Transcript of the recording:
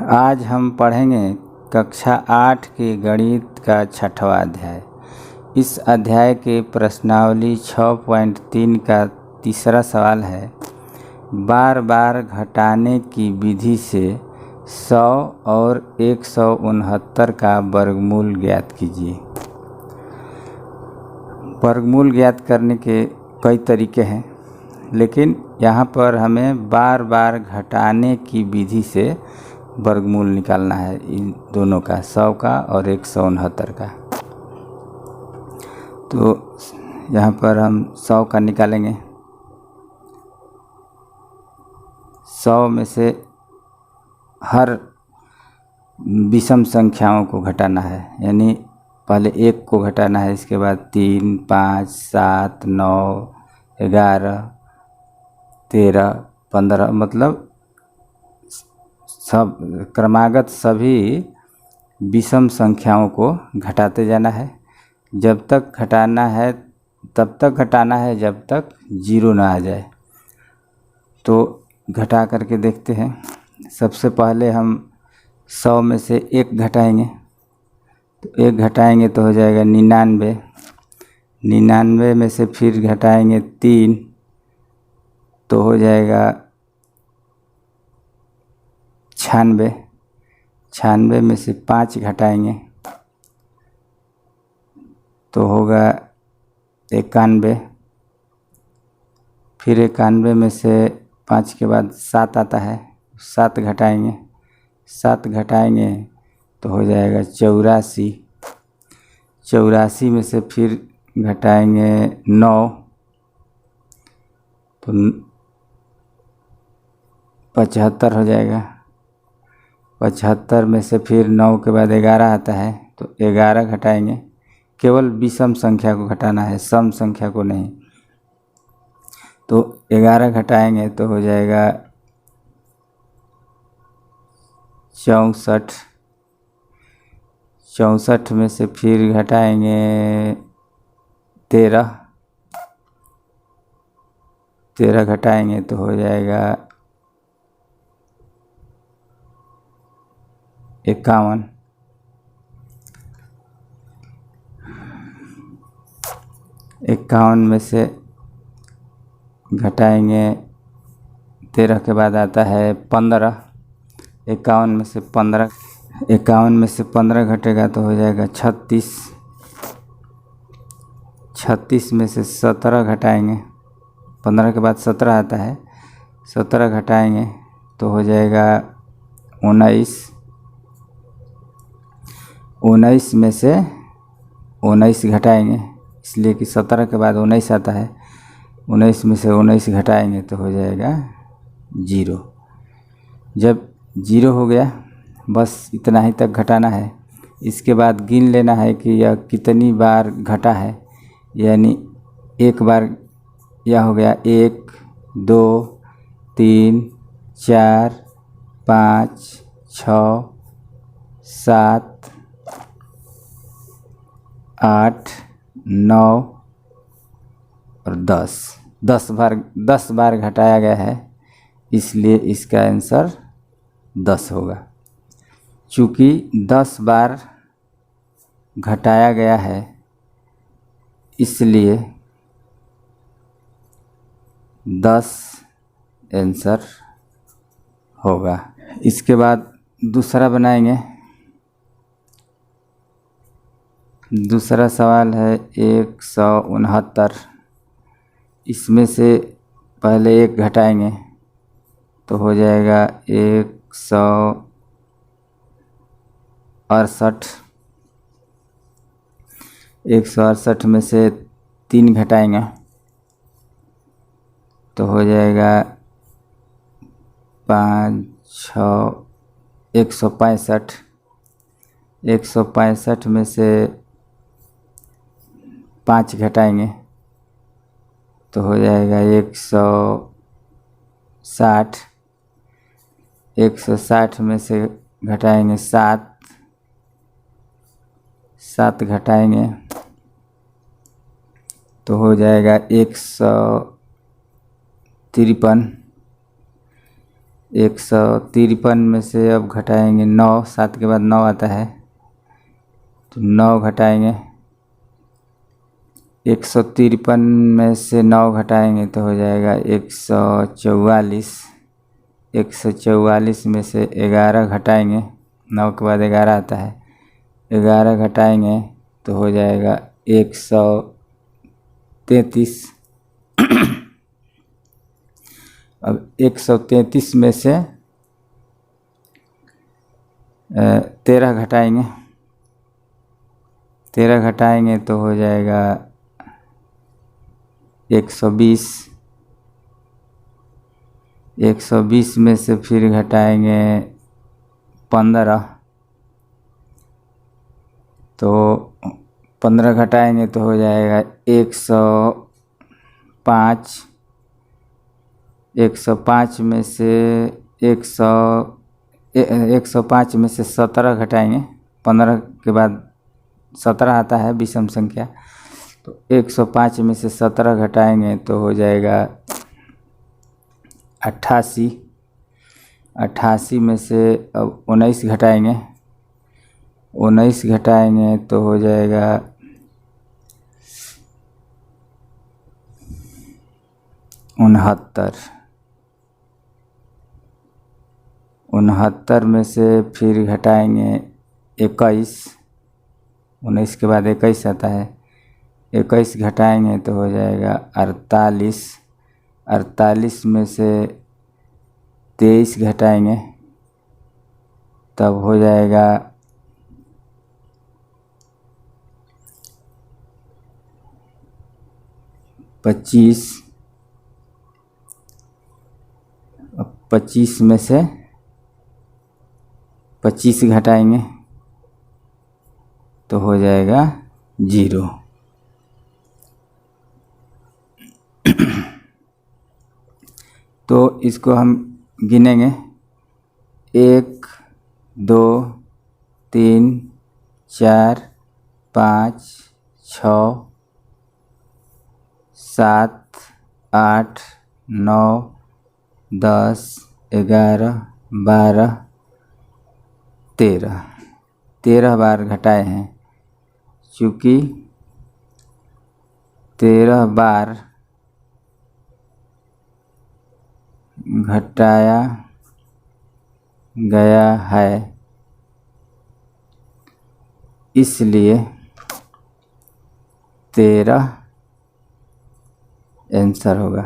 आज हम पढ़ेंगे कक्षा 8 के गणित का 6वां अध्याय। इस अध्याय के प्रश्नावली 6.3 का तीसरा सवाल है, बार बार घटाने की विधि से 100 और 169 का वर्गमूल ज्ञात कीजिए। वर्गमूल ज्ञात करने के कई तरीके हैं, लेकिन यहाँ पर हमें बार बार घटाने की विधि से वर्गमूल निकालना है, इन दोनों का, 100 का और 169 का। तो यहाँ पर हम 100 का निकालेंगे। 100 में से हर विषम संख्याओं को घटाना है, यानी पहले 1 को घटाना है, इसके बाद 3, 5, 7, 9, 11, 13, 15, मतलब सब क्रमागत सभी विषम संख्याओं को घटाते जाना है। जब तक घटाना है तब तक घटाना है जब तक 0 ना आ जाए। तो घटा करके देखते हैं। सबसे पहले हम 100 में से 1 घटाएंगे, तो 1 घटाएंगे तो हो जाएगा 99। 99 में से फिर घटाएंगे 3 तो हो जाएगा 96। 96 में से 5 घटाएंगे तो होगा 91। फिर 91 में से 5 के बाद 7 आता है, 7 घटाएंगे। 7 घटाएंगे तो हो जाएगा 84। 84 में से फिर घटाएंगे 9 तो 75 हो जाएगा। 75 में से फिर 9 के बाद 11 आता है, तो 11 घटाएंगे। केवल विषम संख्या को घटाना है, सम संख्या को नहीं। तो 11 घटाएंगे तो हो जाएगा 64। 64 में से फिर घटाएंगे 13। 13 घटाएंगे तो हो जाएगा 51। 51 में से घटाएंगे 13 के बाद आता है 15। 51 में से 15 घटेगा तो हो जाएगा 36। 36 में से 17 घटाएंगे, 15 के बाद 17 आता है, 17 घटाएंगे तो हो जाएगा 19। 19 में से 19 घटाएंगे, इसलिए कि 17 के बाद 19 आता है। 19 में से 19 घटाएंगे तो हो जाएगा 0। जब 0 हो गया, बस इतना ही तक घटाना है। इसके बाद गिन लेना है कि यह कितनी बार घटा है, यानी एक बार यह हो गया 1, 2, 3, 4, 5, 6, 7, 8, 9 और 10। 10 बार घटाया गया है, इसलिए इसका आंसर 10 होगा। चूँकि 10 बार घटाया गया है, इसलिए 10 आंसर होगा। इसके बाद दूसरा बनाएंगे। दूसरा सवाल है 169। इसमें से पहले 1 घटाएंगे तो हो जाएगा 168। 168 में से 3 घटाएंगे तो हो जाएगा 5, 6, 165। 165 में से 5 घटाएंगे तो हो जाएगा 160। 160 में से घटाएंगे 7। 7 घटाएंगे तो हो जाएगा 153। 153 में से अब घटाएंगे 9, 7 के बाद 9 आता है तो 9 घटाएंगे। 153 में से 9 घटाएंगे तो हो जाएगा 144। 144 में से 11 घटाएंगे, 9 के बाद 11 आता है, 11 घटाएंगे तो हो जाएगा 133। अब 133 में से 13 घटाएंगे, 13 घटाएंगे तो हो जाएगा 120। 120 में से फिर घटाएंगे 15, तो 15 घटाएंगे तो हो जाएगा 105। 105 में से 105 में से 17 घटाएंगे, 15 के बाद 17 आता है विषम संख्या, तो 105 में से 17 घटाएंगे तो हो जाएगा 88। 88 में से अब 19 घटाएंगे, 19 घटाएंगे तो हो जाएगा 69। 69 में से फिर घटाएंगे 21, 19 के बाद 21 आता है, 21 घटाएंगे तो हो जाएगा 48। 48 में से 23 घटाएंगे तब हो जाएगा 25। 25 में से 25 घटाएंगे तो हो जाएगा 0। तो इसको हम गिनेंगे 1 2 3 4 5 6 7 8 9 10 11 12 13। 13 बार घटाए हैं। चूँकि 13 बार घटाया गया है इसलिए 13 आंसर होगा।